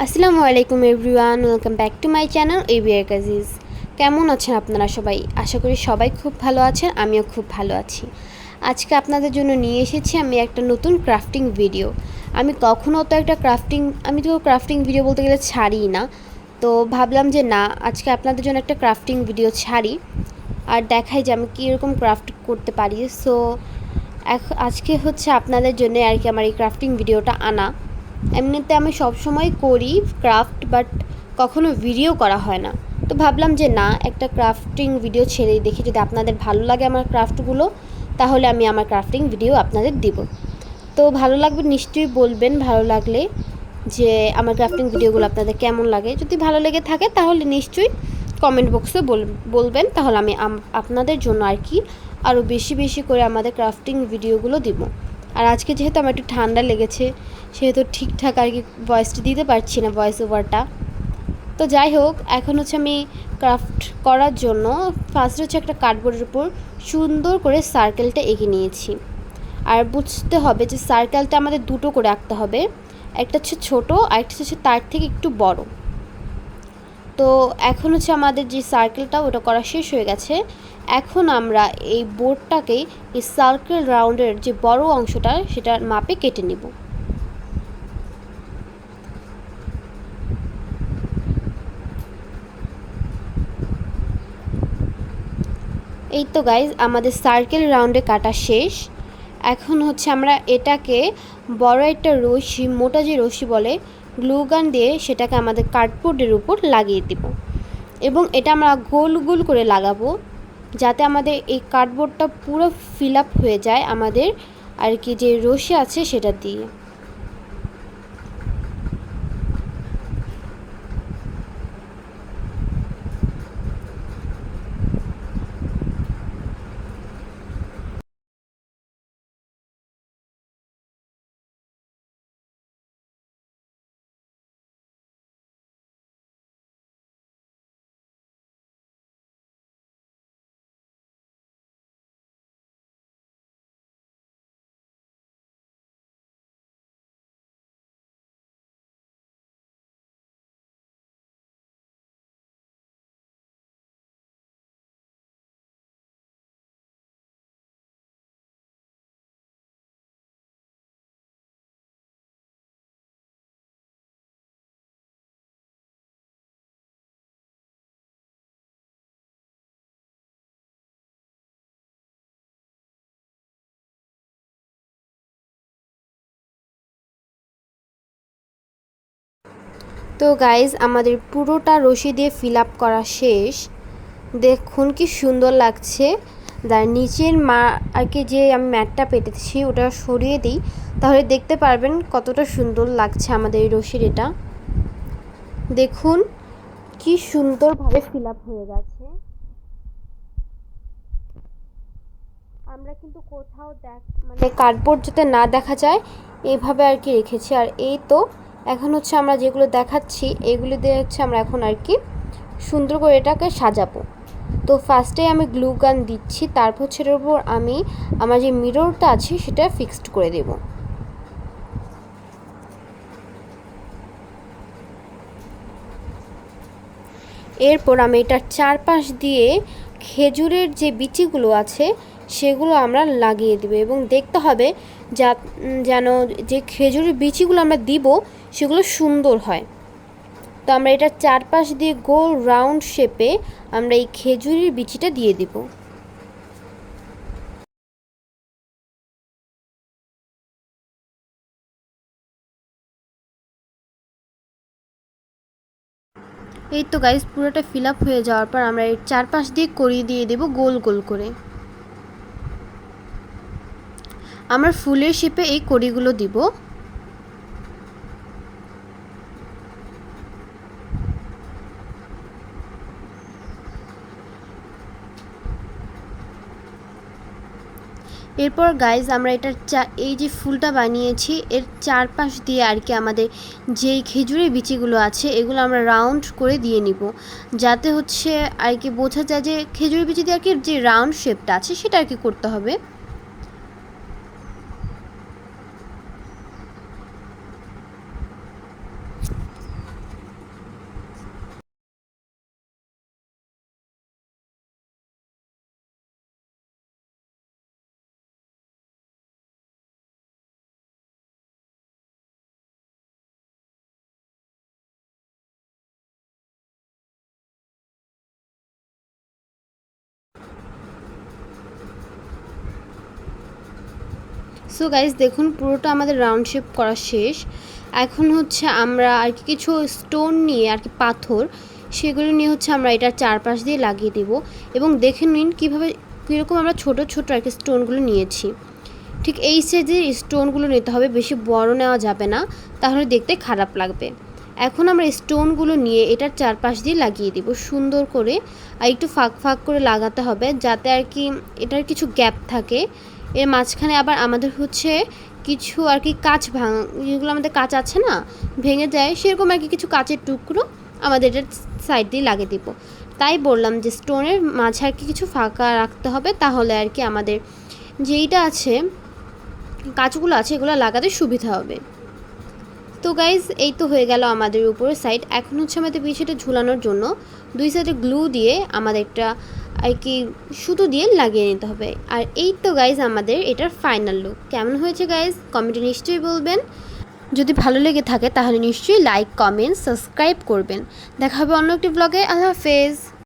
আসসালামু আলাইকুম everyone, welcome back to my channel ABR কাজিজ। কেমন আছেন আপনারা সবাই? আশা করি সবাই খুব ভালো আছেন, আমিও খুব ভালো আছি। আজকে আপনাদের জন্য নিয়ে এসেছি আমি একটা নতুন ক্রাফটিং ভিডিও। আমি কখনও তো ক্রাফটিং ভিডিও বলতে গেলে ছাড়িই না, তো ভাবলাম যে না, আজকে আপনাদের জন্য একটা ক্রাফটিং ভিডিও ছাড়ি আর দেখাই যে আমি কীরকম ক্রাফট করতে পারি। সো আজকে হচ্ছে আপনাদের জন্য আর কি আমার এই ক্রাফটিং ভিডিওটা আনা। এমনিতে আমি সবসময় করি ক্রাফট, বাট কখনো ভিডিও করা হয় না। তো ভাবলাম যে না, একটা ক্রাফটিং ভিডিও ছেড়েই দেখি, যদি আপনাদের ভালো লাগে আমার ক্রাফটগুলো তাহলে আমি আমার ক্রাফটিং ভিডিও আপনাদের দিব। তো ভালো লাগবে নিশ্চয়ই বলবেন ভালো লাগলে যে আমার ক্রাফটিং ভিডিওগুলো আপনাদের কেমন লাগে। যদি ভালো লেগে থাকে তাহলে নিশ্চয়ই কমেন্ট বক্সে বলবেন, তাহলে আমি আপনাদের জন্য আর কি আরও বেশি বেশি করে আমাদের ক্রাফটিং ভিডিওগুলো দিব। আর আজকে যেহেতু আমার একটু ঠান্ডা লেগেছে সেহেতু ঠিকঠাক আর কি ভয়েসটা দিতে পারছি না, ভয়েস ওভারটা। তো যাই হোক, এখন হচ্ছে আমি ক্রাফট করার জন্য ফার্স্ট হচ্ছে একটা কার্ডবোর্ডের উপর সুন্দর করে সার্কেলটা এঁকে নিয়েছি। আর বুঝতে হবে যে সার্কেলটা আমাদের দুটো করে আঁকতে হবে, একটা হচ্ছে ছোটো আর একটা হচ্ছে তার থেকে একটু বড়। তো এখন হচ্ছে আমাদের যে সার্কেলটা ওটা করা শেষ হয়ে গেছে। এখন আমরা এই বোর্ডটাকেই এই সার্কেল রাউন্ডের যে বড় অংশটা সেটার মাপে কেটে নেব। এই তো গাইজ, আমাদের সার্কেল রাউন্ডে কাটা শেষ। এখন হচ্ছে আমরা এটাকে বড় একটা রশি, মোটা যে রশি বলে, গ্লু গান দিয়ে সেটাকে আমাদের কার্ডবোর্ডের উপর লাগিয়ে দেব। এবং এটা আমরা গোল গোল করে লাগাবো যাতে আমাদের এই কার্ডবোর্ডটা পুরো ফিল আপ হয়ে যায় আমাদের আর কি যে রশি আছে সেটা দিয়ে। তো গাইজ, আমাদের পুরোটা রশি দিয়ে ফিল আপ করা শেষ। দেখুন কি সুন্দর লাগছে। তার নিচের আর কি যে আমি ম্যাটটা পেতেছি ওটা সরিয়ে দিই, তাহলে দেখতে পারবেন কতটা সুন্দর লাগছে আমাদের এই রশির। এটা দেখুন কি সুন্দরভাবে ফিল আপ হয়ে গেছে। আমরা কিন্তু কোথাও মানে কার্ডবোর্ড যাতে না দেখা যায় এইভাবে আর কি রেখেছি। আর এই তো এখন হচ্ছে আমরা যেগুলো দেখাচ্ছি এগুলি দিয়ে হচ্ছে আমরা এখন আর কি সুন্দর করে এটাকে সাজাবো। তো ফার্স্টে আমি গ্লু গান দিচ্ছি, তারপর সেটার উপর আমি আমার যে মিররটা আছে সেটা ফিক্সড করে দেব। এরপর আমি এটার চারপাশ দিয়ে খেজুরের যে বিচিগুলো আছে সেগুলো আমরা লাগিয়ে দেব এবং দেখতে হবে যেন যে খেজুরের বিচিগুলো আমরা দিব সেগুলো সুন্দর হয়। তো আমরা এটার চারপাশ দিয়ে গোল রাউন্ড শেপে আমরা এই খেজুরের বিচিটা দিয়ে দিব। এই তো গাইস, পুরোটা ফিল আপ হয়ে যাওয়ার পর আমরা এর চারপাশ দিয়ে করিয়ে দিয়ে দেব গোল গোল করে। আমরা ফুলের শেপে এই কড়িগুলো দিব। এরপর গাইজ আমরা এটার এই যে ফুলটা বানিয়েছি এর চারপাশ দিয়ে আর কি আমাদের যেই খেজুরের বিচিগুলো আছে এগুলো আমরা রাউন্ড করে দিয়ে নিব, যাতে হচ্ছে আর কি বোঝা যায় যে খেজুরের বিচি দিয়ে আর কি যে রাউন্ড শেপটা আছে সেটা আর কি করতে হবে। সো গাইস দেখুন পুরোটা আমাদের রাউন্ড শেপ করা শেষ। এখন হচ্ছে আমরা আর কি কিছু স্টোন নিয়ে আর কি পাথর সেগুলো নিয়ে হচ্ছে আমরা এটার চারপাশ দিয়ে লাগিয়ে দেব এবং দেখে নিন কীরকম আমরা ছোট ছোট আর কি স্টোনগুলো নিয়েছি। ঠিক এই সাইজের স্টোনগুলো নিতে হবে, বেশি বড় নেওয়া যাবে না, তাহলে দেখতে খারাপ লাগবে। এখন আমরা স্টোনগুলো নিয়ে এটার চারপাশ দিয়ে লাগিয়ে দিব সুন্দর করে, আর একটু ফাঁক ফাঁক করে লাগাতে হবে যাতে আর কি এটার কিছু গ্যাপ থাকে। এর মাঝখানে আবার আমাদের হচ্ছে কিছু আর কি কাঁচ যেগুলো আমাদের কাঁচ আছে না ভেঙে যায়, সেরকম আর কি কিছু কাঁচের টুকরো আমাদের এটার সাইড দিয়ে লাগিয়ে দিব। তাই বললাম যে স্টোনের মাঝে আর কি কিছু ফাঁকা রাখতে হবে, তাহলে আর কি আমাদের যেইটা আছে কাঁচগুলো আছে এগুলো লাগাতে সুবিধা হবে। তো গাইজ এই তো হয়ে গেল আমাদের উপরের সাইড। এখন হচ্ছে আমাদের পিছনে ঝুলানোর জন্য দুই সাইডে গ্লু দিয়ে আমাদের একটা আর কি সুতো দিয়ে লাগিয়ে নিতে হবে। আর এই তো গাইজ আমাদের এটার ফাইনাল লুক। কেমন হয়েছে গাইজ কমেন্টে নিশ্চয়ই বলবেন। যদি ভালো লেগে থাকে তাহলে নিশ্চয়ই লাইক, কমেন্ট, সাবস্ক্রাইব করবেন। দেখা হবে অন্য একটি ব্লগে। আল্লাহ হাফেজ।